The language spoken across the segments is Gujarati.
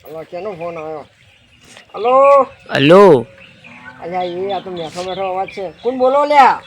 હલો કેનો ફોન આવ્યો? હલો હલો, અલ્યા આ તો મેઠો મેઠો અવાજ છે. કોણ બોલો લ્યા?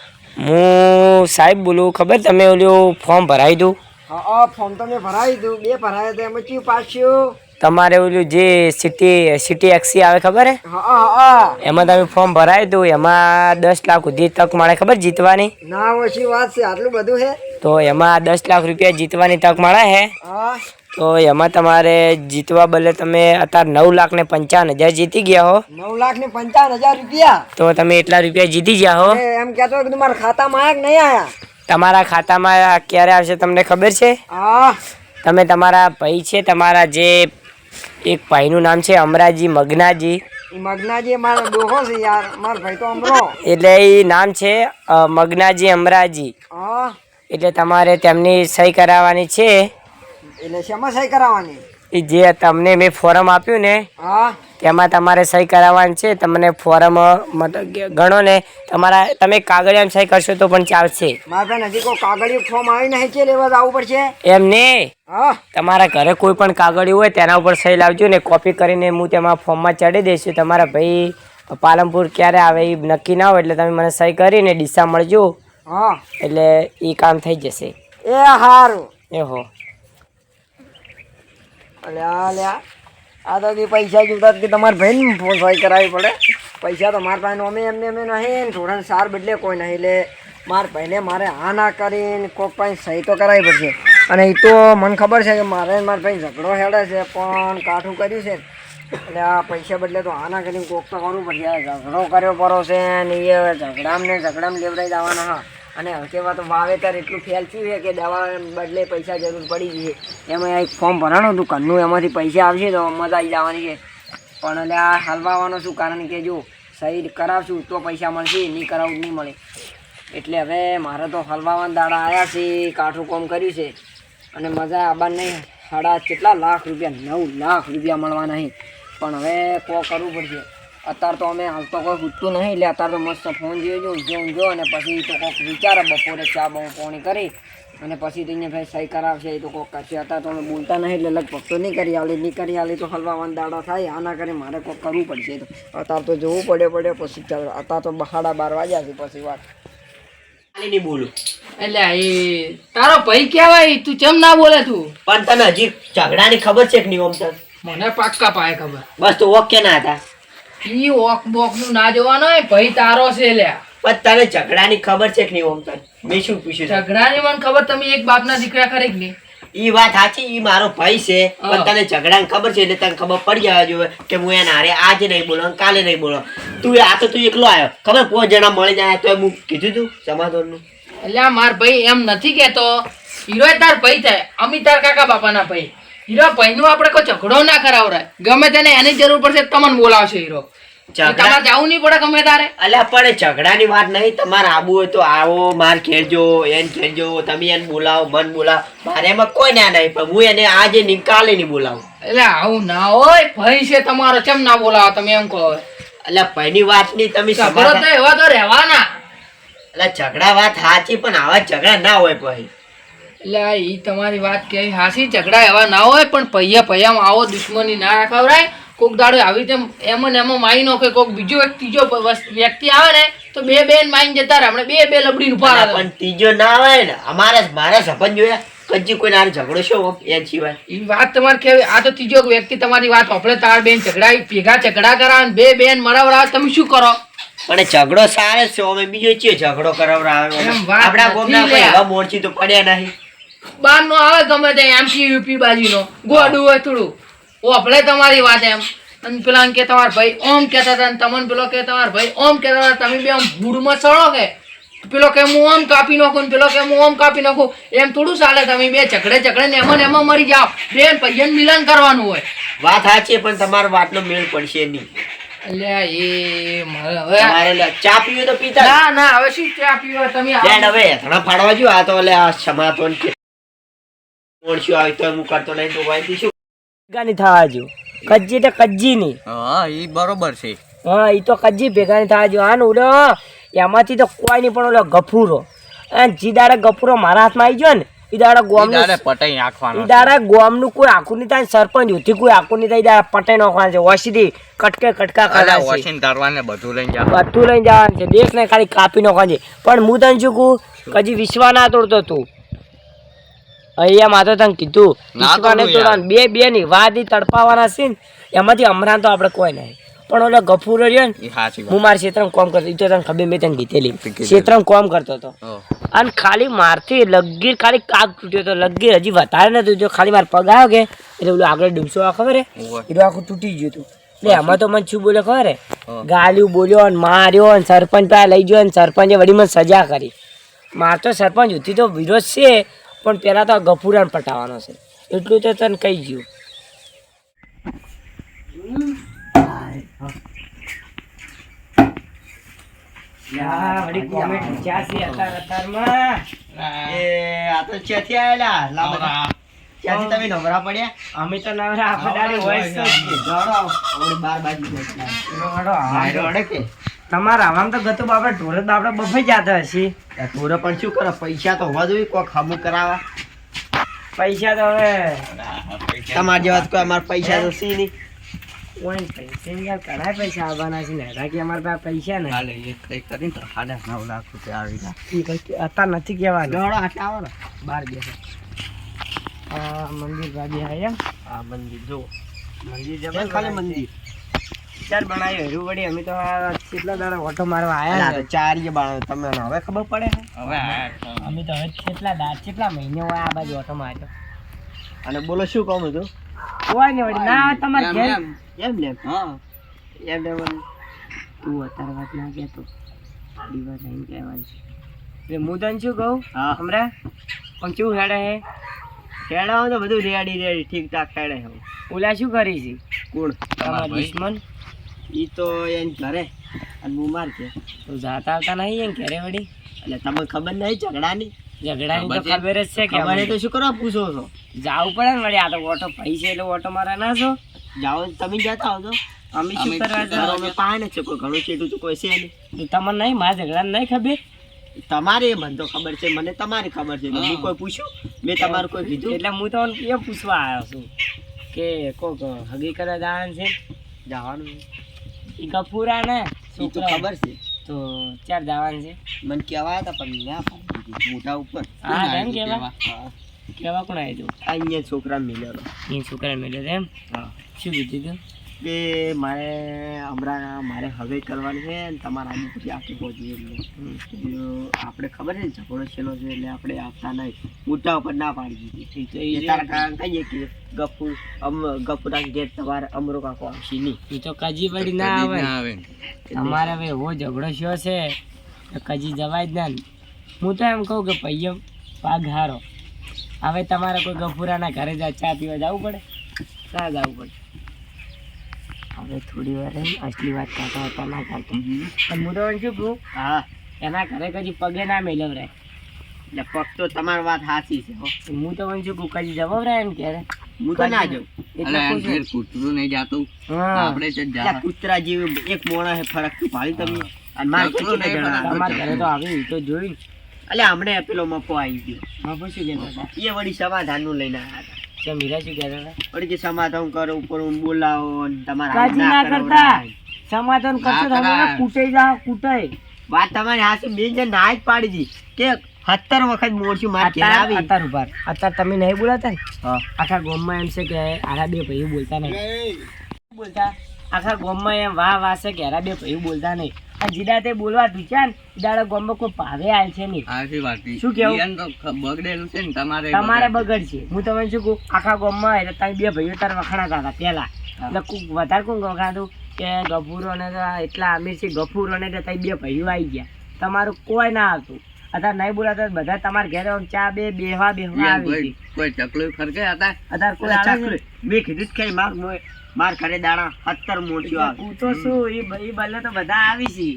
હું સાહેબ બોલું. ખબર તમે ઓલું ફોર્મ ભરાવી દઉં? હા ફોર્મ તો મેં ભરાવી દીધું, 2 ભરાયા હતા. એમાં કયું પાછું? તમારે ઓલું જે સિટી એક્સી આવે ખબર હે? હા એમાં તમે ફોર્મ ભરાવી દઉં. એમાં 10 લાખ સુધી તક મળે, ખબર જીતવાની? ના ઓછી વાત છે, આટલું બધું હે? તો એમાં 10 લાખ રૂપિયા જીતવાની તક મળે હે. હા તો એમાં તમારે જીતવા બદલે તમે અત્યારે 9,55,000 જીતી ગયા હો. 9,55,000 રૂપિયા? તો તમે એટલા રૂપિયા જીતી ગયા હો. એમ કેતો કે તમારા ખાતામાં આયા કે નહીં આયા? તમારા ખાતામાં ક્યારે આવશે તમને ખબર છે? હા તમે તમારા ભાઈ છે, તમારા જે એક ભાઈનું નામ છે અમરાજી મગનાજી, મગનાજી મારો ડોહો છે યાર, મારો ભાઈ તો અમરો. એટલે એ નામ છે મગનાજી અમરાજી. હા એટલે તમારે તેમની સહી કરાવવાની છે. એટલે શેમાં સહી કરાવવાની? એ જે તમને મેં ફોરમ આપ્યું ને હા તેમાં તમારે સહી કરાવવાની છે. તમને ફોરમ મતલબ કે ગણો ને તમારા તમે કાગળિયામાં સહી કરશો તો પણ ચાલશે. મારા ભાઈ નજીક કોઈ કાગળિયું ફોર્મ આવી નહીં છે, લેવા જવું પડશે? એમને હા તમારા ઘરે કોઈ પણ કાગળિયું હોય તેના ઉપર સહી લાવજો ને, કોપી કરીને હું તેમાં ફોર્મમાં ચડી દઈશું. તમારા ભાઈ પાલનપુર ક્યારે આવે એ નક્કી ના હોય એટલે તમે મને સહી કરીને ડીસા મળજો, હા એટલે એ કામ થઈ જશે. એ હારું. એ હો અલ્યા આ તો પૈસા જોતા કે તમારે ભાઈને સહી કરાવવી પડે. પૈસા તો મારા પાસે અમે એમને નહીં, થોડા સાર બદલે કોઈ નહીં. એટલે મારા ભાઈને મારે હા ના કરીને કોઈક પાસે સહી તો કરાવવી પડશે. અને એ તો મને ખબર છે કે મારા ભાઈ ઝઘડો હેડે છે, પણ કાઠું કર્યું છે. એટલે આ પૈસા બદલે તો હા ના કરીને કોક તો કરવું પડશે. ઝઘડો કર્યો પડો છે ને એ ઝઘડામાં લેવડાવી દેવાના. હા અને હકેવા તો વાવેતર એટલું ફેલચ્યું છે કે દવા બદલે પૈસા જરૂર પડી ગઈ છે. એમાં એક ફોર્મ ભરાણું હતું ઘરનું, એમાંથી પૈસા આવશે તો મજા આવી જવાની છે. પણ એટલે આ હલવાવાનું શું કારણ કે જો સહી કરાવશું તો પૈસા મળશે, નહીં કરાવવું નહીં મળે. એટલે હવે મારે તો હલવાવાના દાડા આવ્યા છે, કાઠું કામ કર્યું છે અને મજા આબાર નહીં. કેટલા લાખ રૂપિયા, 9 લાખ રૂપિયા મળવાના નહીં. પણ હવે કોઈ કરવું પડશે. અત્યારે તો અમે હાલ તો કોઈ પૂછતું નહીં, એટલે અત્યારે તો મસ્ત ફોન જોઈજો, ઊંઝો અને પછી તો કોઈક વિચારે બપોરે ચા પાણી કરી અને પછી તો અહીંયા ભાઈ સહી કરાવશે. એ તો કોઈક કરશે. અત્યારે તો અમે બોલતા નહીં એટલે લગભગ તો નહીં કરી આલે તો હલવાવાના દાડા થાય. આના કરી મારે કોઈક કરવું પડશે. તો અત્યારે તો જોવું પડે પછી ચાલો. અત્યારે તો 12:30 વાગ્યા છે, પછી વાત નહીં બોલું. એટલે એ તારો ભાઈ કહેવાય, તું કેમ ના બોલે? તું પણ તને હજી ઝઘડાની ખબર છે કે નહીં? ઓમ તને મને પાક્કા પાય ખબર. બસ તો ઓકે ના હતા. ઈ ઓક બોક નું ના જોવાનો હોય, ભાઈ તારો છે લ્યા. પણ તને ઝઘડાની ખબર છે કે નહીં? ઓમ તને મેં શું પૂછ્યું? ઝઘડાની મને ખબર. તમે એક બાપના દીકરા ખરે કે નહીં? ઈ વાત સાચી, ઈ મારો ભાઈ છે. પણ તને ઝઘડાની ખબર છે એટલે તને ખબર પડી જવા જોઈએ કે હું એના હારે આજે નહીં બોલો કાલે નહીં બોલો. તું આ તો તું એકલો આવ્યો, ખબર 5 જણા મળી જાય તો હું કીધું તું સમાધાનનું. એટલે માર ભાઈ એમ નથી કેતો. હીરો તાર ભાઈ થાય, અમી તાર કાકા બાપાના ભાઈ. હીરો ભાઈ નું આપણે કોઈ ઝઘડો ના કરાવરાય. ગમે તેને એની જરૂર પડશે તમને બોલાવશે હીરો. તમારે જવું નહીં પડે ગમે તારે. અલ્યા પણ ઝઘડાની વાત નહીં. તમારે આવું હોય તો આવો, માર ખેડજો, એને ખેડજો, તમે એને બોલાવો, મન બોલાવો. મારે એમાં કોઈ ના નહીં, પણ હું એને આજે નહીં કાલે નહીં બોલાવું. એટલે આવું ના હોય. ભાઈ છે તમારો, કેમ ના બોલાવો તમે એમ કહો? અલ્યા ભાઈની વાત નહીં, તમે ઝઘડો તો એવા તો રહેવાના. એટલે ઝઘડા વાત સાચી, પણ આવા ઝઘડા ના હોય ભાઈ. એટલે ઈ તમારી વાત કેવી હાસી. ઝઘડા એવા ના હોય, પણ પૈયામાં આવો દુશ્મની ના રાખાવરાય. કોક દાડો આવી તેમ એમ ને એમાં માઈ નો કે કોક બીજો એક ત્રીજો વ્યક્તિ આવે ને તો બે બેન માઈને જતા રહે. આપણે બે લબડી ઉભા રહે. પણ ત્રીજો ના આવે ને. મારા સપન જોયા કજી કોઈ ના ઝઘડો શું એ સિવાય. એ વાત તમારે કેવી. આ તો ત્રીજો વ્યક્તિ તમારી વાત આપણે તાર બેન ભેગા ઝઘડા કરાવે, બે બેન મરાવરાવે. તમે શું કરો? પણ ઝઘડો સારો છે. અમે બીજો ચિયો ઝઘડો કરાવરાવે? આપણા ગોમના કોઈ એવા મોરચી તો પડ્યા નહીં. બાર નો આવે ગમે તે એમસી યુપી બાજુ નો ગોડું હોય થોડું ઓપડે તમારી વાત એમ. અને પેલા કે તમારા ભાઈ ઓમ કહેતા હતા, તમને પેલો કે તમારા ભાઈ ઓમ કહેતા હતા. તમે બે આમ ભૂડમાં ચડો કે પેલો કે હું ઓમ કાપી નાખું ને પેલો કે હું ઓમ કાપી નાખું. એમ થોડું ચાલે. તમે બે ઝઘડે ને એમાં મરી જાઓ. બેન પૈયન મિલન કરવાનું હોય. વાત સાચી, પણ તમારો વાતનો મેળ પડશે નહીં. અલ્યા એ હવે ચા પીવી તો પીતા. ના હવે શું ચા પીવો તમે? હવે ઘણા ફાડવા જો. આ તો એટલે આ સમાતો ઓળશું આવી તો હું કરતો નહીં તો ભાઈ શું ભેગા થવા જો. કજ્જી તો કજ્જી નહીં. હા એ બરોબર છે. હા એ તો કજ્જી ભેગા નહીં થવા જો. આનું ઓલો એમાંથી તો કોઈ નહીં, પણ ઓલો ગફુરો જીદાડે ગફુરો મારા હાથમાં આવી ગયો ને ઈ દાડા ઈ ગોમનું દાડે પટાઈ નાખવાનો ઈ દાડા ગોમનું કોઈ આખું નહીં થાય, સરપંચ ઉથી કોઈ આખું નહીં થાય, ઈ દાડા પટાઈ નાખવાનું છે, ઓસીથી કટકે કટકા અલા કરવાના છે, વોશિંગ કરવાને બધું લઈને જાવ બધું લઈને જવાનું છે, દેશને ખાલી કાપી નાખવાનું છે. પણ હું તને શું કહું, કજી વિશ્વા ના તોડતો તું, અહીંયા માતો તને કીધું ના વિશ્વા ને તોડું યાર. તોડવાનું, બે ની વાત ઈ તડપાવાના છે ને, એમાંથી હમણાં તો આપણે કોઈ નહીં. પણ ઓલો ગફુર રહ્યો ને, ઈ સાચી હું મારા ક્ષેત્રમાં કોમ કરતો, ઈ તો તને ખબર, મેં તને કીધેલી, કીધેલી. ક્ષેત્રમાં કોમ કરતો હતો, વાત અને ખાલી મારથી લગીર ખાલી કાગ તૂટ્યો હતો, લગીર હજી વધારે નતું જો, ખાલી મારે પગ આવ્યો કે એટલે ઓલું આગળ ડૂબસો આ ખબર હે, ઓવે. એટલે આખું તૂટી ગયું હતું. એટલે એમાં તો મને શું બોલ્યો ખબર હે, હા. ગાલ્યું બોલ્યો ને માર્યો ને સરપંચ પાસે લઈ ગયો ને સરપંચે વળી મને સજા કરી. માર તો સરપંચ ઉથી તો વિરોધ છે, પણ પેલા તો આ ગફુરાને પટાવવાનો છે, એટલું તો તને કહી ગયું. વળી કોમેન્ટ વિચારશે અત્યારમાં. એ આ તો ક્યાંથી આયેલા લાંબા? ક્યાંથી તમે નવરા પડ્યા? અમે તો નવરા આખો દાડી હોય જ છે. જાડો આપણે 12 બાજુ બેઠા. હેડો, હાયરો અડે કે? તમારા આવામાં તો ગતું બાપડે ઢોરે બાપડે બફાઈ જતા હશે. આ ઢોરે પણ શું કરે? પૈસા તો હોવા જોઈએ, કોક હમું કરાવવા. પૈસા તો હવે તમારા જેવા તો કોઈ અમારા પૈસા તો સી નહીં. કોઈ પૈસા ની યાર ઘણા પૈસા આવવાના છે ને, રાકી અમારા પાસે પૈસા ને હાલે એ કઈ કરીને તો 9.5 લાખ રૂપિયા આવી ગયા ઈ કઈ અત્યારે નથી કહેવાનું. જાડો આટલા આવો ને. બહાર બેસો. આ મંદિર બાજુ આયા, આ મંદિર જો. મંદિર કેમ જબર ખાલી મંદિર? ચાર બનાવ્યું હેરું વળી. અમે તો આ કેટલા દાડા ઓટો મારવા અલા, આયા તો છે. ચારીએ બાળો તમે હવે ખબર પડે છે? હવે અમે તો હવે કેટલા મહિને હોય આ બાજુ ઓટો માર્યો. અને બોલો શું કહું હતું? કોઈ ને વળી ના આવે તમારે ઘેર. એમ ને હા એમ ને મને તું અત્યારે વાત ના કહેતો, દિવસ નહીં કહેવાનું છે. એટલે હું તને શું કહું હા. હમણાં પણ કેવું હેડે હે, ખેડાવો તો બધું રેડી ઠીક ઠાક ખેડે છે. ઓલા શું કરી છે કોણ? તમારા ભાઈ. દુશ્મન? ઈ તો એને ઘરે અને હું માર કે. તો જાતા આવતા નહીં એમ ઘરે વળી? એટલે તમને ખબર નહીં ઝઘડાની? ઝઘડાની તો ખબર ખબર જ છે કે ખબર અમને. એ તો શું કરવા પૂછો છો? જાવું પડે ને વળી, આ તો ઓટો પૈસા એટલે ઓટો મારા ના છો. જાઓ તમે જતા આવજો. અમે શું અમે કરવા તારો જાવ? અમે પાય ને છે, કોઈ ઘણું ચેટું તો કોઈ છે નહીં. તમને નહીં, મારા ઝઘડાને નહીં ખબર. તમારે મને તો ખબર છે, મને તમારી ખબર છે. તો મેં કોઈ પૂછ્યું? મેં તમારું કોઈ કીધું? એટલે હું તો એ પૂછવા આવ્યો છું કે કોક હગી કરવા જવાનું છે. જવાનું એ ગફુરા ને ઈ તો છોકરા. ખબર છે. તો ચાર જવાનું છે. મને કહેવાય હતા પણ ના પાડી દીધી. મોઢા ઉપર હા એમ કેવા હા. કેવા કોણ આવ્યું તું? આ અહીંયા છોકરા મિલેલો. એ છોકરાને મળ્યો એમ. હા. શું કીધું તું? કે મારે હમણાં મારે હવે કરવાનું છે ને તમારા આમ પછી આપી પહોંચી આપણે ખબર છે ને ઝઘડો છેલ્લો છે એટલે આપણે આપતા નહીં. મોટા ઉપર ના પાડી દીધી. તો એ તારા કારણ કહીએ કે ગફુરા ઘેર તમારે અમરો કાકો આવશે નહીં. એ તો કજી વળી ના આવે. આવે તમારે હવે એવો ઝઘડો થયો છે તો કજી જવાય જ ના ને. હું તો એમ કહું કે પૈયો પાગ હારો. હવે તમારે કોઈ ગફુરાના ઘરે ચા પીવા જવું પડે? ના જવું પડે. હવે થોડી વાર રહીને અસલી વાત કરતા હતા ના કરતા. પણ હું તો એમ શું કહું, હા એના ઘરે કજી પગે ના મેળવરાય. એટલે પગ તો તમારી વાત સાચી છે હો. હું તો એમ શું કહું, કજી જવાવરાય ને ક્યારે. હું તો ના જાઉં. એટલે કહું છું. કૂતરું નહીં જાતું હા આપણે જ એટલે જા કૂતરા જેવું એક મોણા હે ફરક તું ભાળી તમે અને મારે કૂતરું કેટલી નહીં જણા તમારા ઘરે તો આવી તો જોઈ. એટલે હમણે પેલો મફો આવી ગયો. બાપુ શું કહેતા હતા? એ વળી સમાધાન નું લઈને આવ્યા હતા. કે મીરા શું કહેતા હતા? વળી કે સમાધાન કરો ઉપર હું બોલાવો ને તમારા કાજી હાથ ના ના કરતા. કરાવડાય. સમાધાન કરશો તો ના તમે કરાય. કૂટાઈ જાઓ, કૂટાઈ. વાત તમારી હાસી બેન જે ના જ પાડી દી કે 17 વખત મોરશું માર ઘેર આવી. અત્યારે ઉભા રહો. અત્યારે તમે નહીં બોલાતા ને હા. આખા ગામમાં એમ છે કે આરા બે ભાઈઓ બોલતા નહીં બોલતા. આખા ગામમાં એમ વાહ છે કે આરા બે ભાઈઓ બોલતા નહીં. આ જીડા તે બોલવા ઢૂંચ્યા ને એ દાડા ગામમાં કોઈ ભાવે આલ છે નહીં. સાચી વાત શું કેવું? ઈયાન તો બગડેલું છે ને તમારે બગડશે. હું તમને શું કહું, આખા ગામમાં એટલે તમે બે ભાઈઓ તાર વખણાતા હતા પહેલા. એટલે વધારે કોણ વખણાતું કે ગફુરો ને તો એટલા અમીર છે ગફુરો ને તો તમે બે ભાઈઓ આવી ગયા. તમારું કોઈ ના આવતું. અત્યારે નહીં બોલાતા બધા તમારા ઘરે આમ ચા બેહવા આવી ગઈ. કોઈ ચકલું ખરકે હતા અત્યારે કોઈ એટલે આવે ચાકુ છે? મેં કીધું જ કે માર ઘરે દાણા 17 મોરશું આવે. હું તો શું એ બલ્લે તો બધા આવી છે.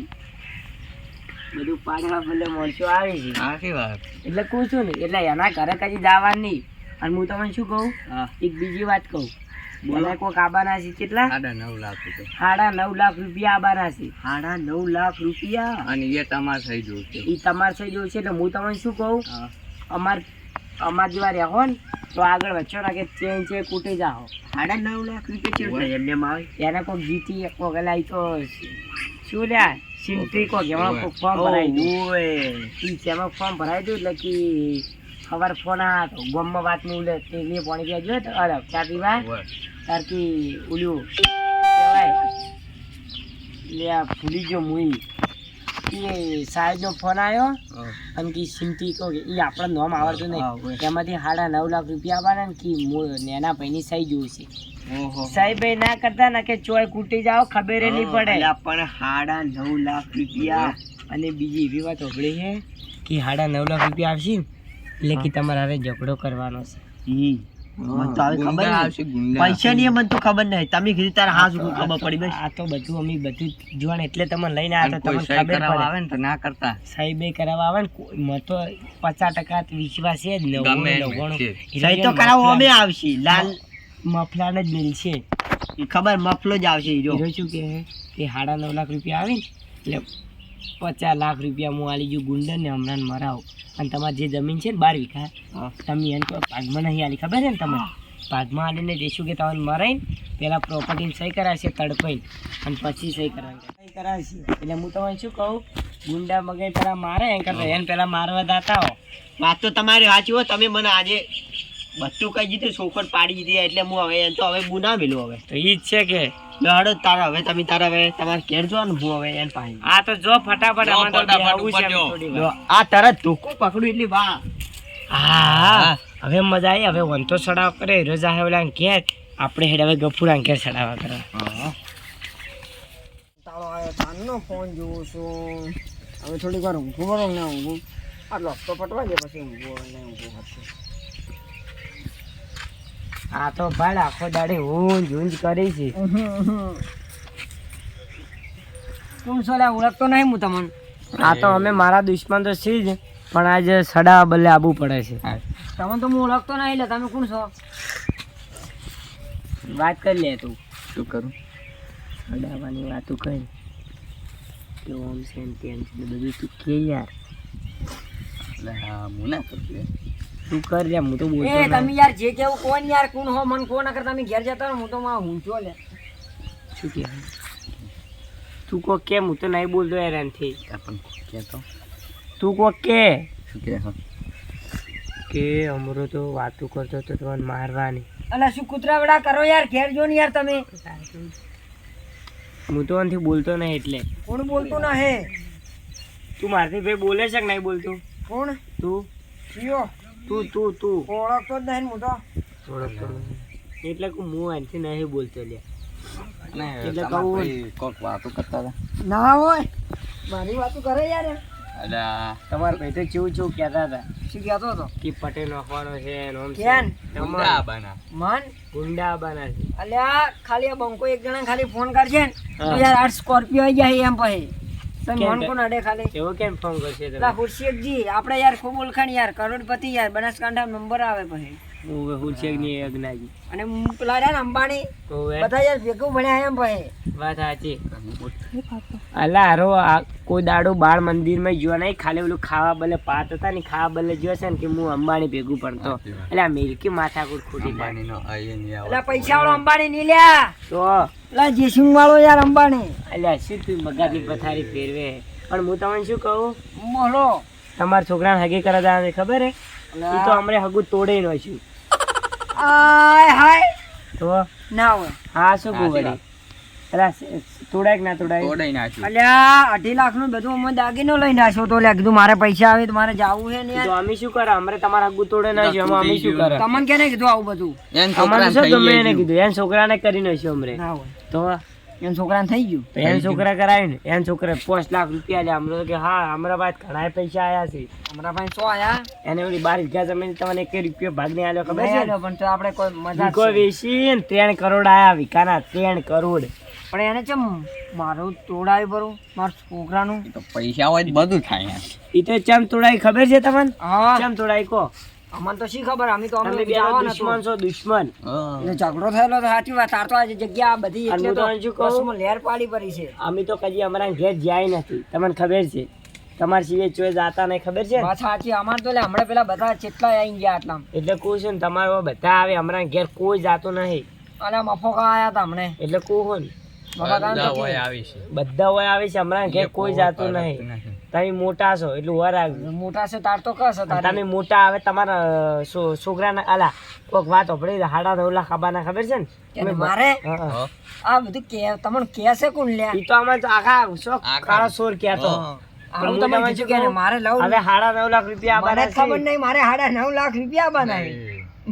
બધું પાડવા બદલે મોરચો આવી છે. સાચી વાત એટલે કહું છું ને, એટલે એના ઘરે કદી જવાનું નહીં. અને હું તમને શું કહું, હા. એક બીજી વાત કહું. બોલે કોક આબાના છે કેટલા? 9.5 લાખ રૂપિયા 9.5 લાખ રૂપિયા આબાના છે. 9.5 લાખ રૂપિયા. અને એ તમારે થઈ ગયું છે એ તમારે થઈ જવું છે. એટલે હું તમને શું કહું, હા. અમાર જેવા રહો ને તો આગળ વચ્ચો નાખે ચેન છે કૂટી જાઓ. 9.5 લાખ રૂપિયા ચેવું થાય એમને એમ આવે? એને કોઈક જીતી કોક એલા તો શું લ્યા સિન્ટ્રી કોક એમાં કોક ફોર્મ ભરાઈ દઉં. ઓવે. ઈ સેમાં ફોર્મ ભરાઈ દઉં એટલે કે ખબર ફોન આ તો ગમમાં વાત નું લે તે લે પાણી પીવા જોઈએ તો અરે ચા પીવા તાર કી ઉલ્યું કહેવાય લે આ ભૂલી ગયો મુઈ એ સાહેબનો ફોન આવ્યો અને કે સિન્ટ્રી કહો એ આપણે નામ આવડતું નહીં એમાંથી 9.5 લાખ રૂપિયા આવવાના ને કે નેના ભાઈની સહી જોવું છે. સાહેબ ભાઈ ના કરતા ના કે ચોય કૂટી જાઓ ખબર નહીં પડે. અલા પણ 9.5 લાખ રૂપિયા. અને બીજી એવી વાત હોભળી છે કે 9.5 લાખ રૂપિયા આવશે ને એટલે કે તમારે હારે ઝઘડો કરવાનો છે. મને તો હવે ખબર આવશે, નહીં. ગુંડા પૈસા ની મને તો ખબર નહીં. તમે કીધું તારે હા શું ખબર પડી બસ. આ તો બધું અમે બધું જોવાનું એટલે તમને લઈને આવ્યા તો તમને કોઈ સહી ખબર કરાવવા પડે. આવે ને તો ના કરતા. સાહેબે કરાવવા આવે ને મને તો 50% વિશ્વાસ છે જ. ગમે એમ 99 છે. સહી તો કરાવો અમે આવશે. લાલ મફલાને જ મિલશે. ઈ ખબર મફલો જ આવશે ઈ જો. હીરો શું કહે કે 9.5 લાખ રૂપિયા આવે ને એટલે 50 લાખ રૂપિયા હું આલી જઉં ગુંડર ને હમણાં મરાવ. અને તમારી જે જમીન છે ને 12 વીઘા તમે એને કોઈ ભાગમાં નહીં આલી ખબર છે ને તમને ભાગમાં આલીને દેશું કે તમને મરાઈને પેલા પ્રોપર્ટીની સહી કરાવશે તડપાઈને અને પછી સહી કરાવશે. એટલે હું તમને શું કહું ગુંડા મગાઈ પેલા મારે એમ કરતા એને પેલા મારવા દાતા હો. વાત તો તમારી સાચી હો. તમે મને આજે બધું કહી દીધું ચોખવટ પાડી દીધી એટલે હું હવે એને તો હવે ગુના મેલું હવે તો ઈ જ છે કે લડો તારા હવે તમે તારા હવે તમારે ઘેર જો ને હું હવે એને પાસે આ તો જો ફટાફટ જો આમાં તો ફટાફટ બેહવું છે ઉપર જો. થોડી વાર. જો આ તરત ધોકો પકડું એટલી વાહ. હા હવે મજા આવી. હવે વંતો સડાવ કરે રજા હે ઓલા ઘેર આપણે હેડ હવે ગફુરા ઘેર સડાવા કરવા. તાળો આવ્યો તાનનો ફોન જોઉં છું. હવે થોડીક વાર ઊંઘું કરો ને ઊંઘું આ લોક તો પટવા દે પછી ઊંઘું ને ઊંઘું હશે. આ તો ભાઈ આખો દાડે ઊંઝ ઊંઝ કરી છે. કોણ સોલા ઓળખતો નહીં હું તમને. આ તો અમે મારા દુશ્મન તો છે જ પણ આજે સડા બદલે આવવું પડે છે. તમે તો હું ઓળખતો નહીં એટલે તમે કોણ છો વાત કરી લે તું. શું કરું? સડાવાની વાતું કરી કે ઓમ છે ને તેમ છે બધું તું કે યાર એટલે હા હું ના કરું. તું કર લે હું તો બોલતો નહીં. તમે યાર જે કેવું કોણ યાર કોણ હો મન કોણ નકર તમે ઘેર જતા રહો હું તો માં ઊંચો લે શું કે તું કો કેમ હું તો નહીં બોલતો યાર એનથી. પણ કહેતો તું કો કે શું કહે? કે અમરો તો વાતું કરતો તો તમને મારવાની. અલા શું કૂતરા વડા કરો યાર ઘેર જો ને યાર તમે. હું તો એનથી બોલતો નહીં એટલે. કોણ બોલતો ના હે? તું મારથી ભાઈ બોલે છે કે નહીં બોલતું? કોણ? તું કયો? તું ઓળખતો જ નહીં હું તો. ઓળખતો નહીં એટલે કે હું એનથી નહીં બોલતો લે. એટલે કહું કોક વાતો કરતા હતા. ના હોય મારી વાતો કરે યાર. અલા તમારા ભાઈ તો ચેવું કહેતા હતા. શું કહેતો હતો? કે પટેલ નાખવાનો છે ઓમ છે ગુંડા બના. મન ગુંડા બના છે. અલ્યા ખાલી આ બંકો એક જણા ખાલી ફોન કરશે ને તો યાર 8 સ્કોર્પિયો આવી જાય એમ પછી. તમે મન કોણ અડે ખાલી એવો કેમ ફોન કરશે તમે? લા ખુરશીજી આપણે યાર ખૂબ ઓળખાણ યાર કરોડપતિ યાર બનાસકાંઠા નંબર આવે પછી. ઓવે ખુરશીની અગનાજી અને પેલા રહ્યા ને અંબાણી બધા યાર ભેગું ભણ્યા એમ પછી. વાત સાચી. અલા હારો કોઈ દાડો બાળ મંદિરમાં ગયો નહીં ખાલી ઓલું ખાવા બદલે પાત હતા ને ખાવા બદલે ગયો છે ને કે હું અંબાણી ભેગું પડતો એટલે આ મિલકી માથાકૂટ ખોટી થાય. અંબાણીનો આયે નહીં આવે. એટલે પૈસા વાળો અંબાણી નહીં લ્યા તો એટલે જેસિંગ વાળો યાર અંબાણી. એટલે શું તું મગાની પથારી ફેરવે. પણ હું તમને શું કહું બોલો તમારા છોકરાને હગી કરવા જવાનું ખબર હે? એ તો અમને હગું તોડે નો છું. હાય તો ના હોય. હા શું કહું વળી પેલા તોડાય કે ના તોડાય? તોડાઈ નાખ્યું. અલ્યા 2.5 લાખ નું બધું અમે દાગીનો લઈને નાખ્યો તો લે કીધું મારે પૈસા આવે તો મારે જાવું છે ને યાર. તો અમે શું કરે અમારે તમારા હગું તોડે નાખ્યું અમે શું કરે? તમને કેને કીધું આવું બધું? અમારે શું ગમે એને કીધું એને છોકરાને કરી નાખ્યું અમરે. ના હોય તો એન છોકરાને થઈ ગયું તો એન છોકરા કરાવીને એન છોકરા 5 લાખ રૂપિયા લે અમરો કે હા અમારા પાસે ઘણા પૈસા આયા છે. અમારા પાસે 100 આયા એને ઓલી 12 વીઘા જમીન તમને 1 રૂપિયો ભાગ નહીં આલ્યો ખબર છે? પણ તો આપણે કોઈ મજા કોઈ વેચી 3 કરોડ આયા વીઘાના 3 કરોડ. પણ એને ચમ મારું તોડાવી ભરું મારા છોકરાનું તો પૈસા હોય તો બધું થાય યાર. ઈ તો ચમ તોડાવી ખબર છે તમને? ચમ તોડાવી કો અમને તો શી ખબર. અમે તો અમે દુશ્મન છો દુશ્મન. એટલે ઝઘડો થયેલો તો સાચી વાત. તાર તો આ જગ્યા બધી એટલે તો શું કહું લેર પાડી પડી છે. અમે તો કદી અમારા ઘેર જાય નથી તમને ખબર છે. તમારે સિવાય ચોય જાતા નહીં ખબર છે ને? વાત સાચી. અમાર તો લે હમણાં પેલા બધા કેટલા આવી ગયા આટલામાં. એટલે કહું છું ને તમારે બધા આવે હમણાં ઘેર કોઈ જાતું નહીં અને મફોકા આયા હતા હમણે. એટલે કહું ને મફોકા બધા તો હોય આવી છે બધા હોય આવે છે હમણાં ઘેર કોઈ જાતું નહીં. તમે મોટા છો એટલું વાર રાખજો. મોટા છે તાર તો કસ અને તમે મોટા આવે તમારા છોકરાના અલા કોઈક વાત આપડે 9.5 લાખ આબાના ખબર છે ને? કે મારે હા, હા. આ બધું કે તમને કે છે કોણ લ્યા? ઈ તો આમાં તો આખા શોખ કાળો સોર કહેતો. આવું તમે કીધું કે મારે લઉં. હવે 9.5 લાખ રૂપિયા મને આબાના જ ખબર છે. નહીં મારે 9.5 લાખ રૂપિયા બનાવી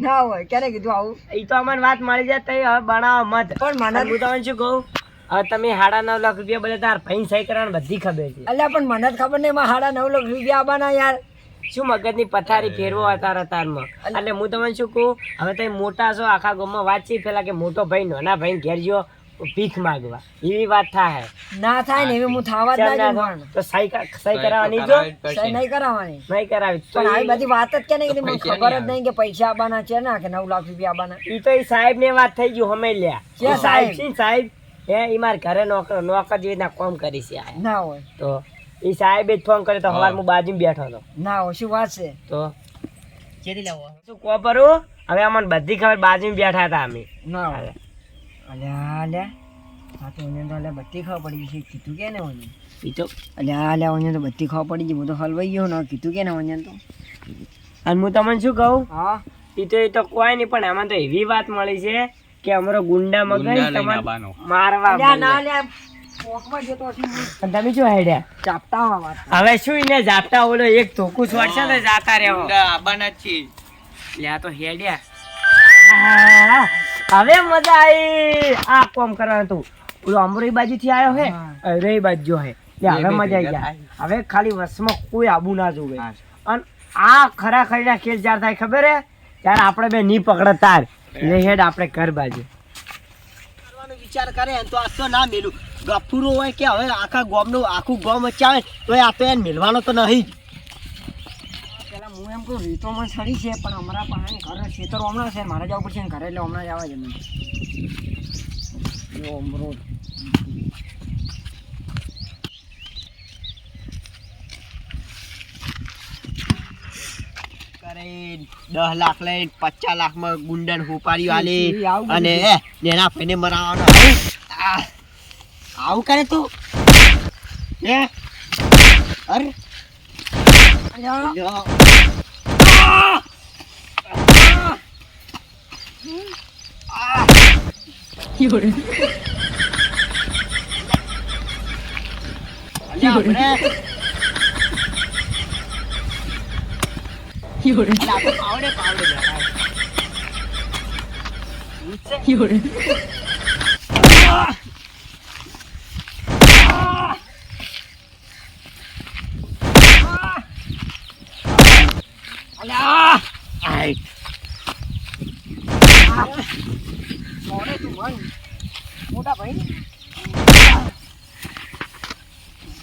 ના હોય. ક્યારે કીધું આવું? ઈ તો અમને વાત મળી જાય તો હવે બનાવો મત. પણ મને હું તમને શું કહું, હવે તમે 9.5 લાખ રૂપિયા બધે તાર ભાઈ સહી કરવાની બધી ખબર છે. અલ્યા પણ મને જ ખબર નહીં મારે 9.5 લાખ રૂપિયા આવવાના યાર. શું મગજની પથારી ફેરવો અતાર તારમાં. એટલે હું તમને શું કહું, હવે તમે મોટા છો આખા ગામમાં વાતચી પેલા કે મોટો ભાઈ નાના ભાઈ ઘેર ગયો ભીખ માંગવા એવી વાત થાય. ના થાય ને એવી હું થવા જ ના દઉં પણ. તો સહી કરાવવાની જો સહી નહીં કરાવવાની. નહીં કરાવી તો પણ આવી બધી વાત જ કે નહીં કીધી. મને ખબર જ નહીં કે પૈસા આવવાના છે ને કે 9 લાખ રૂપિયા આવવાના. ઈ તો ઈ સાહેબ ને વાત થઈ ગયું હમે લ્યા. ક્યાં ઈ સાહેબ સાહેબ? છે ને સાહેબ હે ઈ માર ઘરે નોકર જેવી રીતના કામ કરી છે આ. ના હોય તો ઈ સાહેબે જ ફોન કર્યો તો હવાર હું બાજુમાં બેઠો હતો. ના હોય શું વાત છે? તો શું કો પરું હવે અમને બધી ખબર બાજુમાં બેઠા હતા અમે. ના હોય. અલ્યા અલ્યા હા તો એને તો અલ્યા બધી ખબર પડી છે. કીધું કે ને ઓને? ઈ તો અલ્યા અલ્યા ઓને તો બધી ખબર પડી ગઈ. હું તો હલવાઈ ગયો ને. કીધું કે ને ઓને તો? અને હું તમને શું કહું, હા ઈ તો કોઈ નહીં પણ એમાં તો એવી વાત મળી છે કે અમારો ગુંડા મગજ ગુંડા લઈને તમને આવવાનો. મારવા અલ્યા ના બોલે. અલ્યા પોકમાં જતો હશે હું. અને તમે શું હેડ્યા ચાપટામાં વાત. હવે શું એને જાપતા ઓલો એક ધોકું છોડશે તો જાતા રહેવો. ગુંડા આવવાના જ છે. લ્યા તો હેડ્યા. આહ, હવે મજા આવી. આ કોમ કરવાનું હતું. ઓલો અમરોઈ બાજુથી આવ્યો હે અરે બાજુ જો હે લ્યા હવે મજા આવી જાય. હવે ખાલી વસમાં કોઈ આબુ ના જોવે. અને આ ખરા ખરીના ખેલ જ્યારે થાય ખબર હે ત્યારે આપણે બે ની પકડે તાર લે હેડ આપણે ઘર બાજુ કરવાનો વિચાર કરે તો આ તો ના મેલું. ગફુરો હોય કે હવે આખા ગામનું આખું ગામ વચ્ચે આવે તો આ તો એને મેળવાનો તો નહીં જ. પેલા હું એમ કહું રીતોમાં સડી છે પણ અમારા પાસે ઘરે ખેતર હમણાં છે. મારે જવું પડશે ને ઘરે એટલે હમણાં જ આવવા જમીન. જો અમરોડ કરીને 10 લાખ લઈને 50 લાખમાં ગુંડન હુપારી આલી ઈ આવું અને નેના ભાઈને મરાવવાનો. આવું કરે તું હે? અરે અલ્યા જો. અલ્યા આપણે અલા, આ તો પાવડે બેઠા. અલ્યા આય. મોડે તું મન મોટા ભાઈ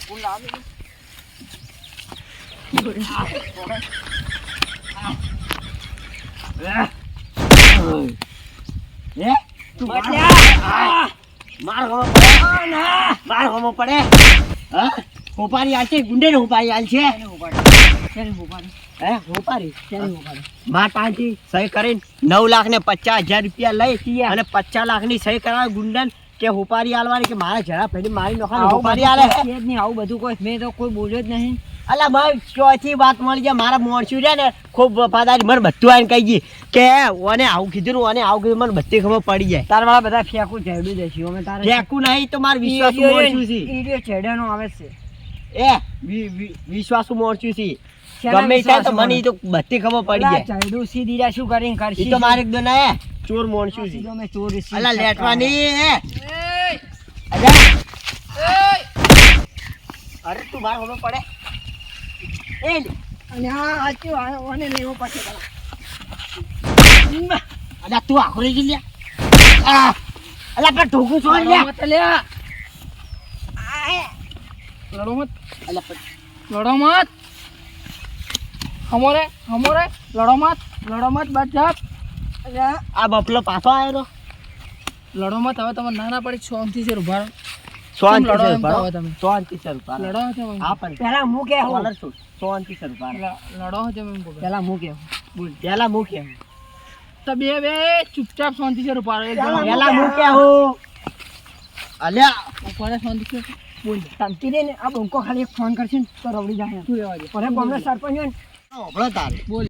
ફૂલ લાવી દે. હે? તું માર હોમો પડે. માર હોમો પડે. હા? હોપારી આલ છે ગુંડે ને હોપારી આલ છે. શેને ઉપાડે? શેને ઉપાડે? હે હોપારી શેને ઉપાડે? માર પાસેથી સહી કરીને 9 લાખ ને 50,000 રૂપિયા લઈ અને 50 લાખની સહી કરાવે ગુંડન કે હોપારી આલવાની કે મારા જરા પેલી મારી નોખા હોપારી આલે. છે જ નહીં આવું બધું કોઈ. મેં તો કોઈ બોલ્યો જ નહીં. અલા ભાઈ ચોથી વાત મળી જાય. મારા મોણસું છે ને ખૂબ વફાદારી મને બધું આવીને કહી ગઈ કે ઓને આવું કીધું ને ઓને આવું કીધું મને બધી ખબર પડી જાય. તાર વાળા બધા ફેંકું ઝેડું દેશું અમે તારે. ફેંકું નહીં તો મારે વિશ્વાસુ મોણસું છે. ઈડિયો છેડાનો આવે છે. વિશ્વાસુ મોણસું છે. શેના ગમે ત્યાં તો વિશ્વાસુ મને ઈ તો બધી ખબર પડી ઓલા જાય. ઝેડું સીધી રહ્યા શું કરીને કરશી? ઈ તો મારે એકદમ ના ચોર મોણસું છે. સીધો મેં ચોરી સી અલા છટકા. લેટવાની હે. એય! અલા એય! અરે તું માર ખબર પડે એ અને હા સાચું આને લેવો પડશે પેલા. અલા તું આખરી જ લ્યા. અલા પણ ઢોકું છોડ લડો લ્યા. મત લ્યા. લડો મત. અલા પણ લડો મત. હમોરે લડો મત. લડો મત બસ જાપ. આ બફલો પાછો આવ્યો તો. લડો મત. હવે તમે નાના પડી શાંતિ છે ઉભા રહો. કેમ લડો શાંતિથી એમ કહો ભરો. તમે? શાંતિથી ભરો. લડો છો એમ? હા પણ પહેલા હું કહેવું. કોલર છોડ. શાંતિથી ભરો. લડો છો એમ કહો? પહેલા હું કહેવું. બોલ પહેલા હું કહેવું. તો બે ચૂપચાપ શાંતિ છે ઉપાડો એક જણો પહેલા હું કહેવું. અલ્યા ઉપાડે શાંતિ છે બોલ શાંતિ રે ને આ બંકો ખાલી એક ફોન કરશે ને તો રવડી જાય. શું રહેવા દે અરે ગામના સરપંચ હોય ને હોભળો તારે. બોલ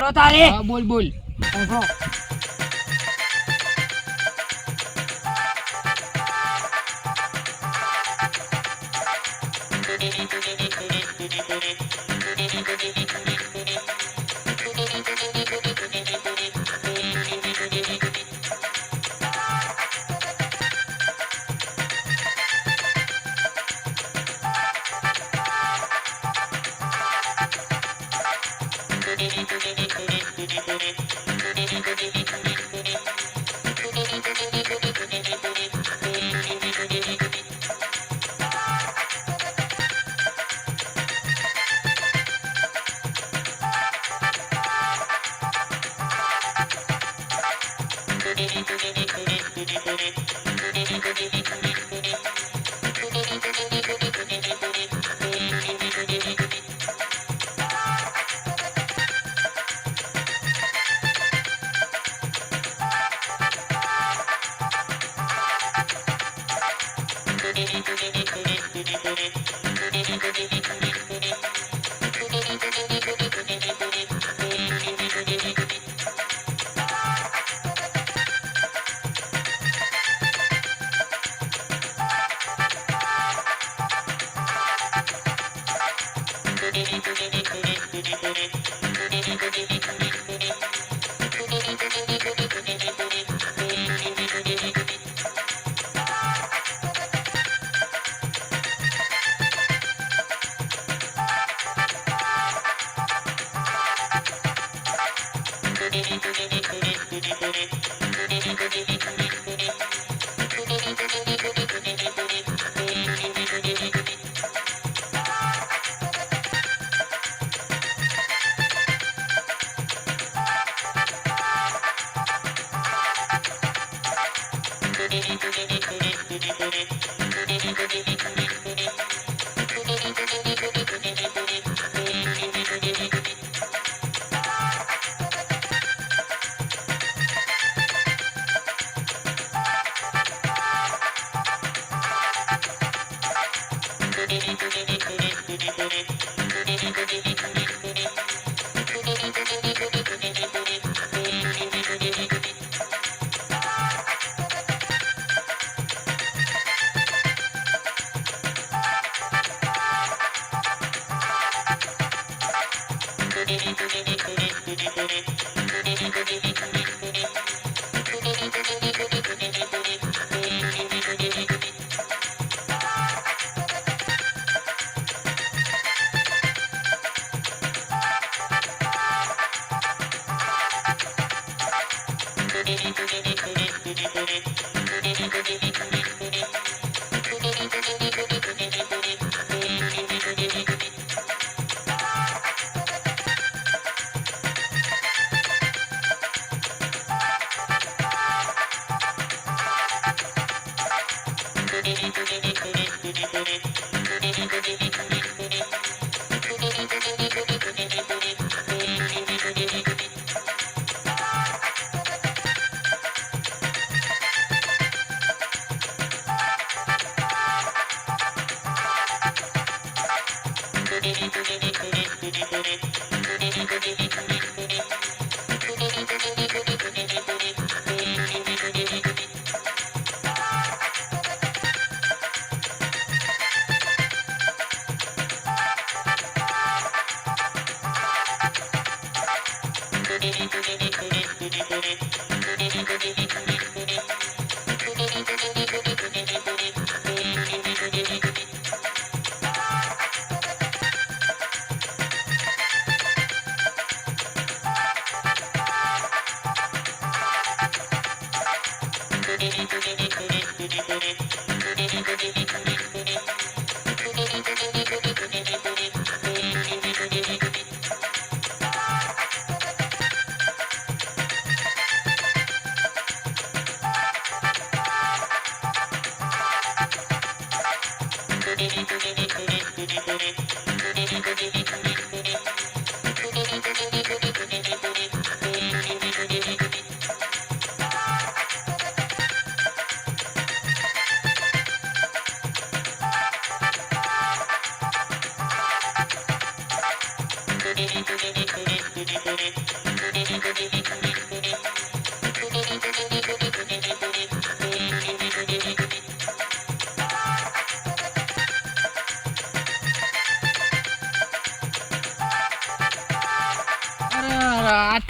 કરો તારે. હા બોલ બોલ. સાંભળો.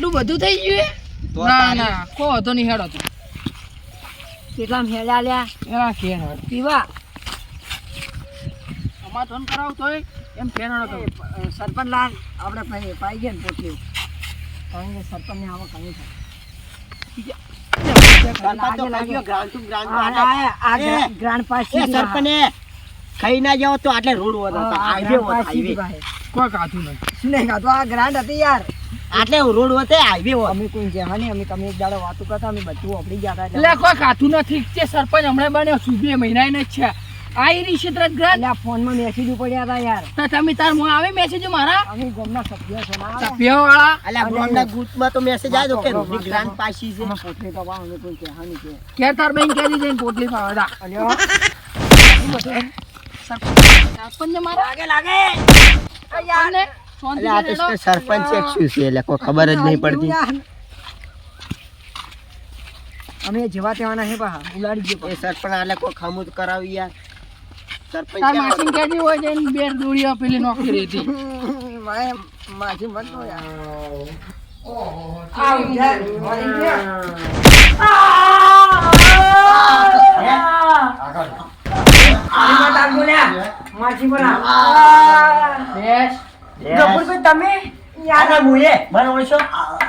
એટલું બધું થઈ ગયું હે? ના ના કો હતો નહીં હેડો તો કેટલા હેડા લ્યા એના કેર હેડો પીવા સમાધાન કરાવ તોય એમ કેર હેડો તો સરપંચ લાલ આપણે પાઈ ગયા ને પોટલી કારણ કે સરપંચ ને આવા ઘણી થાય ગ્રાન્ડ પાસ ખાઈ ના જાવ તો આટલે રોડ હાઈવે કોઈ કાતું નહીં નહીં તો આ ગ્રાન્ડ હતી યાર આટલે રોડ હોતે હાઈવે અમે કોઈ જ્યાં નહીં અમે તમે એક દાડો વાતો કરતા અમે બધું વાપરી ગયા હતા એટલે કોઈ કાતું નથી તે સરપંચ હમણાં બન્યો સુધી મહિના ને છે આઈ રી ક્ષેત્ર ગ્રાન્ટ એટલે આ ફોનમાં મેસેજ પડ્યા હતા યાર તો તમે તાર મો આવે મેસેજ મારા અમે ગામના સભ્ય છો ના આવે. સભ્ય વાળા અલ્યા બ્રોન્ડના ગ્રુપમાં તો મેસેજ આવ્યો કે રોડ ગ્રાન્ડ પાસી છે અમે પોટલી તો વાવ અમે કોઈ કહેવાની છે કે તાર બેન કે દીધે પોટલી પાવડા અલ્યો સરપંચ ને મારા લાગે લાગે સરપંચને શાંતિ અલ્યા આ તો રેડો. સરપંચ એક શું છે એટલે કોઈ ખબર જ નહીં પડતી અમે જેવા તેવાના હે બા ઉલાડી ગયો એ સરપંચ આલે કોઈ ખામુદ કરાવી યાર સરપંચ તાર માસીને કહેતી હોય જઈને બે દોડીઓ પેલી નોકરી હતી મારે માજી મત યાર આવ યાર વળી ગયા માજી બોલા બેસ ગફુરભાઈ તમે યાર મુએ મને ઓળશો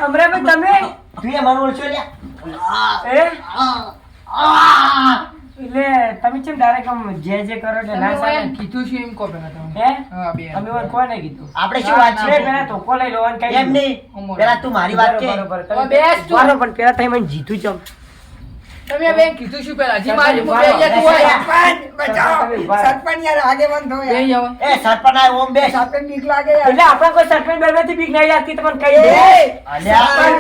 અમરાભાઈ તમે તું એ મને ઓળશો લ્યા એ એટલે તમે કેમ ડાયરેક્ટ આમ જે જે કરો એટલે ના તમે ચાલે એમ કીધું છે એમ કહો પેલા તમે હે હા બે અમે વાર કોને કીધું આપણે શું વાત છે પેલા ધોકો લઈ લો અને કઈ એમ નહીં પેલા તું મારી વાત કે હવે બેસ તું. બરોબર પેલા તમે મને જીતું ચમ તમે બેન કીધું શું પેલા જી મારી મું બે જતું હોય સરપંચ યાર આગેવાન થો બે જાવ એ સરપંચ આ ઓમ બે સરપંચ બીક લાગે યાર એટલે આપણે કોઈ સરપંચ બેરવેથી બીક નહીં લાગતી તમને કહી દે અલ્યા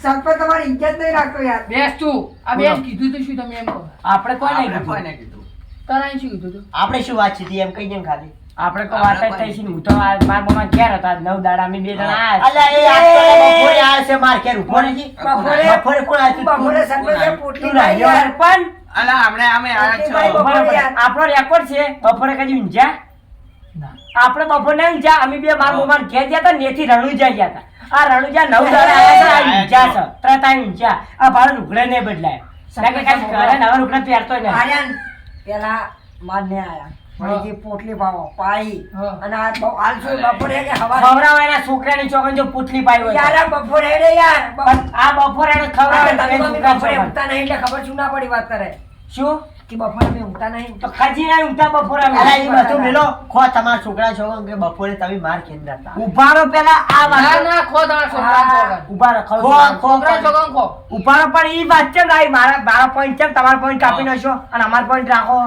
સરપંચ તમારી ઇજ્જત નહીં રાખતો યાર બેસ તું આ બેન કીધું તો શું તમે એમ કહો આપણે કોઈ નહીં કોઈને કીધું કીધું તારા શું કીધું તું આપણે શું વાત છે એમ કઈ જેમ ખાલી આપણે કોઈ વાત જ થઈ છે ને હું તો આ મારા મમ્મા ઘેર હતા 9 દાડા અમે બે જણા આયા અલ્યા એ આજ તો બપોરે આયા છે માર ઘેર ઉભો રહેજી બપોરે કોણ આવ્યું તું? બપોરે સરપંચે પોટલી તું લાવી લાવ્યો? યાર પણ અલા આપણે અમે આયા છો બરોબર. આપણો રેકોર્ડ છે બપોરે કદી ઊંઝા આપણે બપોરે નહીં ઊંઝા અમે બે મારા મમ્મા ઘેર ગયા હતા નેથી રણુજા ગયા હતા આ રણુજા 9 દાડા આયા છે આ ઊંઝા છે ત્રણ ઊંઝા આ ભાડું લુગડે નહીં બદલાય લાગે કાંઈ ઘરે નવા લુગડા પહેરતો નહીં આર્યન પેલા મારને આયા વળીથી પોટલી પાવો પાઈ હા. અને આ બહુ હાલ શું બપોરે કે હવા ખવરાવા એના છોકરાની ચોકન જો પોટલી પાઈ હોય યાર બપોરે રે યાર આ બપોરે એને ખવરાવે તમે બપોરે ઊંઘતા નહીં એટલે ખબર શું ના પડી વાત કરે શું કે બપોરે અમે ઊંઘતા નહીં તો ખજી ના ઊંઘતા બપોરે અમે અલ્યા એ બધું મેલો ખો તમારા છોકરા છો કે બપોરે તમે માર ઘેર નતા ઉભારો પેલા આ ના વાત ના ખો તમારા છોકરા છોકરા ઉભારો છોકરા છોકરા ખો ઉભારો પણ ઈ વાત છે ને મારા પોઈન્ટ છે તમારા પોઈન્ટ કાપી નાખો અને અમાર પોઈન્ટ રાખો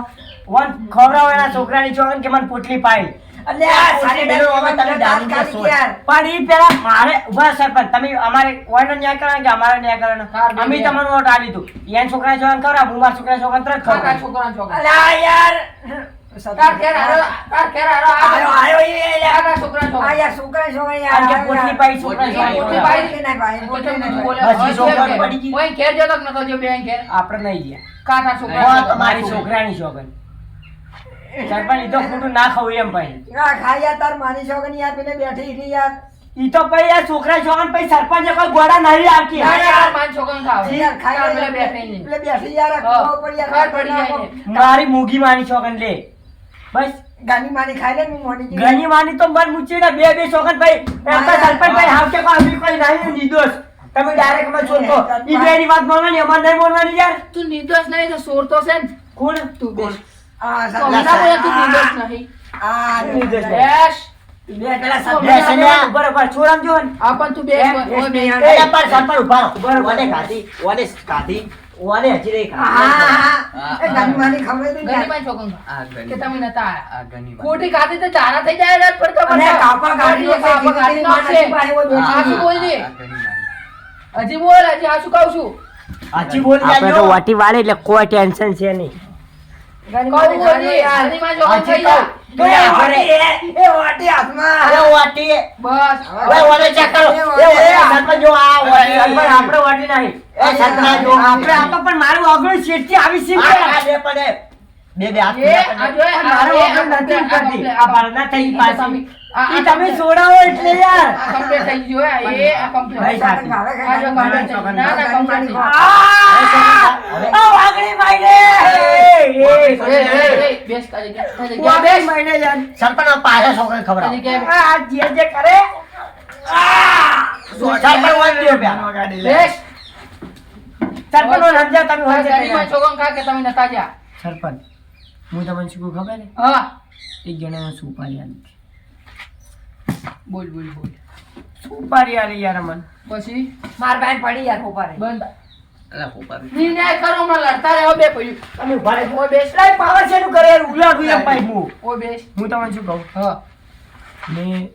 વન ખવરાવો એના છોકરાની ચોકન કે મને પોટલી પાઈ એટલે આ સારી બેનો હવે તમે દારૂ કે સોચ. પણ ઈ પેલા મારે ઉભા સરપંચ તમે અમારે ઓયનો ન્યાય કરવાનો કે અમારો ન્યાય કરવાનો અમે તમારું વોટ આલી દીધું ઈયાન છોકરા જોવાન ખવરા હું મારા છોકરા જોવાન તરત તારા ખવરા છોકરા છોકરા અલ્યા યાર તાર ઘેર આયો આયો ઈ તારા છોકરા છોકરા આ યાર છોકરા જોવા યાર કે પોટલી પાઈ છોકરા પોટલી જોવા પાઈ. કે ના ભાઈ તો તમે પોટલી બોલે ના બસ ઈ છોકરા પડી ગઈ. ઓય ઘેર જતો કે નતો જો બેન ઘેર આપણે નહીં ગયા કાતા હો, છોકરા મારી છોકરાની શોગન સરપંચ ઈ તો ખોટું ના ખાવું એમ ભાઈ આ ખાયા તાર માની છોકરી યાર પેલે બેઠી હતી યાર ઈ તો ભાઈ યાર છોકરા છોકરા પછી સરપંચે કોઈ ગોળા નહીં આપી ના યાર માન છોકરા ખાવ યાર ખાઈ પેલા લે બેઠે નહીં પેલે બેઠી યાર હા. ખબર પડી યાર ખબર પડી જાય ને. મારી મૂગી માની છોકન લે બસ ગાની માની ખાઈ લે હું મોટી જી. ઘણી માની તો મન મૂચી ને બે છોકન ભાઈ એમ તો સરપંચ ભાઈ હાવ કે કોઈ કોઈ નહીં નિર્દોષ તમે ડાયરેક્ટ માં છોડતો ઈ બેની વાત બોલવાની અમાર નહીં બોલવાની યાર તું નિર્દોષ નહીં તો ચોર તો છે ને કોણ તું બેસ આ તો સાલા ના બોલે તું નિર્દોષ નહીં આ નિર્દોષ. બેસ બે પેલા તો બેસ સભ્ય ને. બરોબર છોરામ જો ને આ પણ તું બેસ ઓય બેસ અલ્યા પણ સરપંચ ઉભા રહો. બરોબર. ઓને ખાધી ઓને ખાધી ઓને હજી નહીં હા ખાધી હા એ ગાની માની ખબર હતી ઘણી યાર. માં છોકરા આ ગણી કે તમે નતા આયા આ ગણી ખોટી ખાધી તો ચારા થઈ જાય રાત પર તો અને કાપા ગાડી કાપા ગાડી નાખશે બેઠી હાચું બોલજે આ ગણી મારી હજી બોલ હજી હાચું કહું છું હાચી બોલ આપણે તો જાજો. વાટી વાળી એટલે કોઈ ટેન્શન છે નહીં ગાની કહું માની બોલજે યાર. ઘણી માં છોકરા થઈ હાચી જાય કહું. એ વાટી એ વાટી હાથમાં અરે વાટી બસ હવે ઓને check કરો. એ ઓને સરપંચ જો આ વાટી. સરપંચ આપણે વાટી નહીં એ સરપંચ જો આપણે આ તો પણ મારું આગળ શેઠથી આવી છે આ બે પણ બે બે હાથ એ આ જો મારો આગળ નથી કરતી આ બારના થઈ પાછી ઈ તમે છોડાવો એટલે યાર આ complete થઈ ગયું હે. આ complete. ભાઈ સાથી. આ જો complete થઈ ગયું. ના, ના, complete થઈ ગયું. આ વાગડી માઈને એ, બેસ કાઢી દે. કાઢી દે. વાગડી માઈને યાર સરપંચ આ પાછા છોકરાને ખબર કાઢી દે. આ જે કરે સરપંચ વાંચી દો પ્યા. બેસ. સરપંચ સમજા તમે હોય ગાડીમાં છોકરાને ખા કે તમે નતા ગયા. સરપંચ હું તમને શું કહું ખબર હે હા. એક જણા સુપારી આલી બોલ, બોલ, બોલ. સુપારી આલી યાર મન પછી માર બેન પડી યાર ઉપારે બંધ. અલા ફોપારી. નિર્ણય કરો હમણાં લડતા રહો બે ભાઈઓ. તમે ઉભા રહો ઓ બેસ. લાય પાવર છે નું કરે યાર ઉલા ગુયા પાઈ હું ઓ બેસ. તમને શું કહું હા. મેં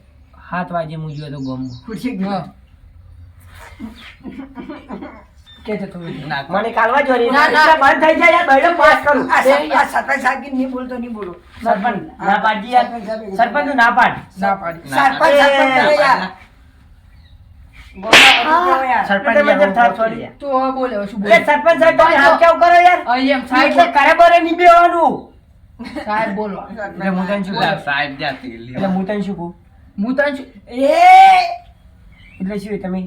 7 વાગે હું ગયો તો ગામમાં ખુરશી હા. કે તો તું મને કાલવા જો ના, ના. બંધ થઈ જાય યાર બૈડો પાસ કરું આ સરપંચ સાહેબ કે નહીં બોલતો નહીં બોલો સરપંચ ના પાડજી યાર સરપંચ તું ના પાડ ના પાડી. સરપંચ કરે યાર સરપંચ તમે જે થાપ છોડી તું હવે બોલે હવે શું એ બોલે? સરપંચ સાહેબ તમે હાથ કેવું કરો યાર અહીં એમ સાહેબ એટલે કરે બરે નહીં બેવાનું સાહેબ બોલો. એટલે હું તને શું કહું સાહેબ જાતી એટલે હું તને શું કહું હું તને શું- એટલે શું તમે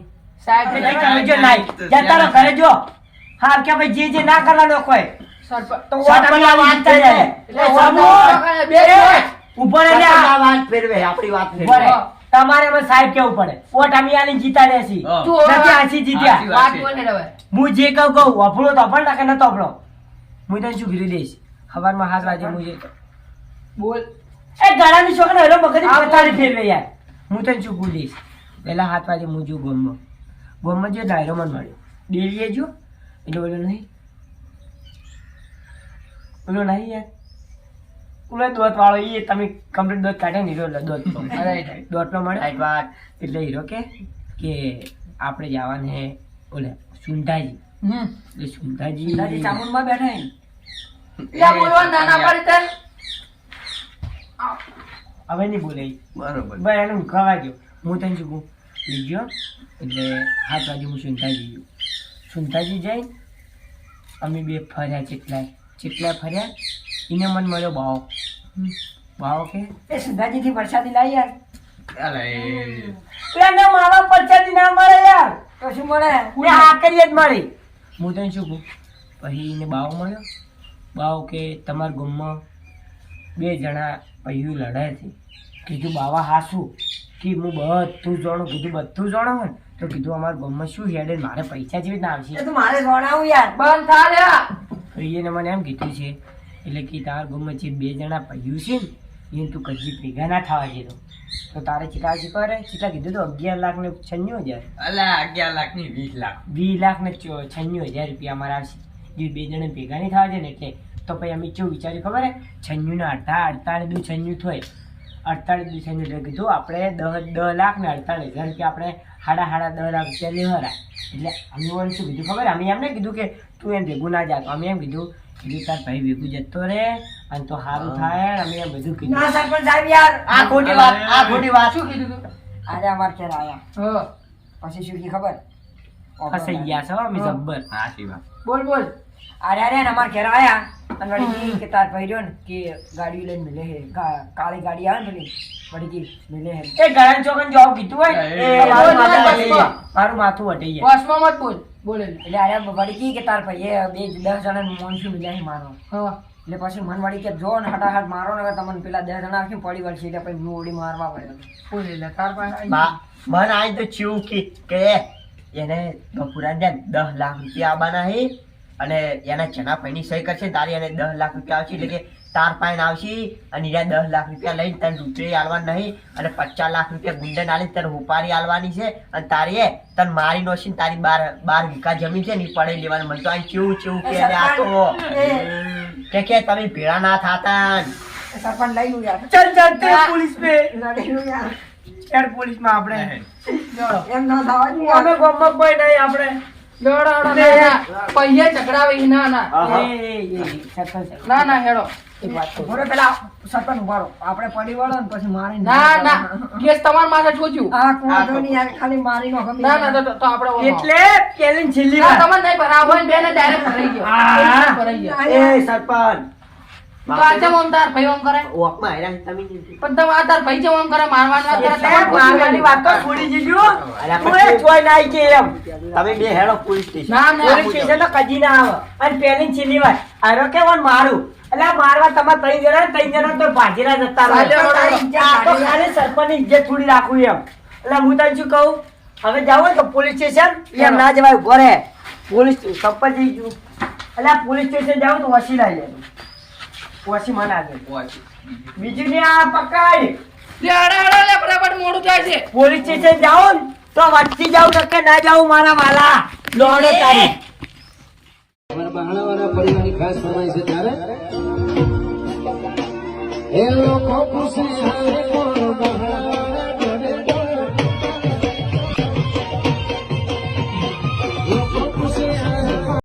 સાહેબ એટલે તમે જો નાઈ જતા રહો ઘરે જો હા કે ભાઈ જે જે ના કરવાનો કોઈ સરપંચ તો સરપંચ આ વાત કરે એટલે સાબુ બે મિનિટ. ઉભો રહે લે આ વાત ફેરવે આપણી વાત ઉભો રહે. ફેરવે. તમારે મને સાહેબ કેવું પડે ઓટ અમે આલી જીતા રહેશી હા. તું હવે નથી આછી જીત્યા આછી વાત બોલ ને હવે. હું જે કહું વફળો તો પણ નાખે નતો વફળો હું તને શું કીધું દઈશ સવારમાં 7 વાગે હું જે બોલ. એ ગળાની છોકરા હેલો મગજ હા, પતારી બોલ. ફેરવે યાર હું તને શું કહું દઈશ પહેલા 7 વાગે હું જો ગોમમાં જો ડાયરો મને મળ્યો ડેરીએ જો એટલે બોલો નહીં યાર ઓલો દોત વાળો એ તમે કમ્પ્લીટ દોત કાઢે ને હીરો દોત દોતનો મળે રાઈટ વાત. એટલે હીરો કે આપણે જવાને હે ઓલે સુંધાજી હમ. એટલે સુંધાજી ચામુંડમાં બેઠા હે. યા બોલવા ના ના પાડી તને. હવે નહીં બોલે ઈ. બરોબર ભાઈ એનું ખવા ગયો હું તને શું કહું લીધો એટલે 7 વાગે હું સુનતાજી ગયો સુનતાજી જઈ અમે બે ફર્યા ચેટલા ફર્યા એને મને મળ્યો બાવો કે એ સુધાજીથી વરસાદી લાવી યાર અલે પેલા માવા પરચાદી ના મળે યાર તો શું મળે ને આ કરીએ જ મળી હું તને શું કહું પછી એને બાવો મળ્યો બાવો કે તમારા ગામમાં 2 જણા પૈયું લડાય છે કીધું બાવા હાસું કે હું બધું જાણું કીધું બધું જાણો ને તો કીધું અમારા ગામમાં શું હેડે મારે પૈસા જેવી રીતના આવશે એ તો મારે ભણાવું યાર બંધ થા લ્યા. તો એને મને એમ કીધું છે એટલે કે તારા ગામમાં જે 2 જણા પૈયું છે ને એને તું કદી ભેગા ના થવા જેતો તો તારે ચીટા કરે ચીટા કીધું તો 11 લાખ ને 96,000 અલા 11 લાખ ની 20 લાખ 20 લાખ ને 96,000 રૂપિયા અમારે આવશે જે 2 જણા ભેગા નહીં થવા છે ને એટલે તો પછી અમે કેવું વિચાર્યું ખબર હે 96 ના 48 96 થાય 48 96 એટલે કીધું આપણે 10 લાખ ને 48,000 રૂપિયા આપણે હાડા 10 લાખ રૂપિયા લેવાના એટલે અમે ઓને શું કીધું ખબર અમે એમને કીધું કે તું એમ ભેગું ના જાતો અમે એમ કીધું તાર ભાઈ ભેગું જતો રહે અને તો સારું થાય અમે એમ બધું કીધું ના સરપંચ સાહેબ યાર આ ખોટી વાત આ ખોટી વાત. શું કીધું તું? આજે અમાર ઘેર આયા હા. પછી શું કી ખબર ફસાઈ ગયા છો અમે જબ્બર સાચી વાત બોલ બોલ. અરે અમાર ઘેર આયા અને વળી કી કે તાર ભાઈ રહ્યો ને કે ગાડી લઈને મિલે હે કાળી ગાડી આવે ને પેલી વળી કી મિલે હે એ ગળાન ચોકન જાવ કીધું હોય એ મારું બોલ, માથું બોલ, વટી બોલ. જાય. મારું માથું વટી જાય બસમાં મત બોલ. બોલે લે. એટલે અરે વળી કી કે તાર ભાઈ 10 જણા મોનસું મિલ્યા હે મારો હા. એટલે પછી મન વળી કે જો ને હટાહટ મારો ને તમને પેલા 10 જણા આખી પડી વળશે એટલે પછી હું ઓડી મારવા પડ્યો બોલે લે. તાર પાસે મને આજ તો ચીવું કે એને બપુરાને 10 લાખ રૂપિયા આવવાના છે અને એના જના ભાઈની સહી કરશે ને તારી એને 10 લાખ રૂપિયા આવશે એટલે કે તાર પાઈન આવશે અને એને 10 લાખ રૂપિયા લઈને તને રૂપિયા આલવાના નહીં અને 50 લાખ રૂપિયા ગુંડન આલી તને ઉપારી આલવાની છે અને તારી તને મારી નોશીને તારી 12 વીઘા જમીન છે ને ઈ પડે લેવાની મને તો આ ચેવું કે એને આ તો કે તમે ભેળા ના થાતા સરપંચ લઈ લું યાર ચલ ચલતે પોલીસ पे લડી લું યાર ચાર પોલીસ માં આપણે એમ ના થવા અમે જોઈએ ગામમાં કોઈ નહીં આપણે દોડો પૈયે ચકડાવે ઈ ના ના સરપંચ ના ના હેડો. એક વાત કહું. બોલો પેલા સરપંચ ઉભારો આપણે પડી વળો ને પછી મારી ના ના કેસ તમાર માથે ઠોચ્યું. આ કોણ ની યાર ખાલી મારી નો ગમે ના ના તો આપણે ઓળો. એટલે પેલી છેલ્લી ના વાર તમને નહીં ભરાવો ને બેને ડાયરેક્ટ ભરાઈ ગયો. હા. ભરાઈ ગયો. એ સરપંચ તો આ ચમ આમ તાર ભાઈ આમ કરે ઓકમાં હેરાન તમે નહીં. પણ તમે આ તાર ભાઈ ચમ આમ કરે મારવાની વાત કરે એટલે મારવાની વાત તો છોડી દીજો. અલા, તું એ જોઈ ના આવી કે એમ. તમે બે હેડો પોલીસ સ્ટેશન. ના ના પોલીસ સ્ટેશન તો કદી ના આવે. અને પેલી ને છેલ્લી વાર આરો કેવાનું મારું. એટલે આ મારવા તમારે ત્રણ જણા તો ભાજીલા જતા રહો. આ તો ખાલી સરપંચની ઇજ્જત થોડી રાખવું એમ. એટલે હું તને શું કહું, હવે જાવ હોય તો પોલીસ સ્ટેશન એમ ના જવાય. ઉભો રહે. પોલીસ સરપંચ જઈ ગયું. એટલે આ પોલીસ સ્ટેશન જાવ તો વસી લાવી લેવાનું. વસી મને આગળ. બીજું ને આ પકડ. લે અડે અડે લે ફટાફટ મોડું થાય છે પોલીસ સ્ટેશન જાઓ ને તો વચ્ચે જાવ કે ના જાવ મારા વાલા. લોડો તારી. બહાણાવાળા પરિવારની ખાસ ફરમાઈ છે ત્યારે એ લોકો ખુશી હારે કોણ બહાણા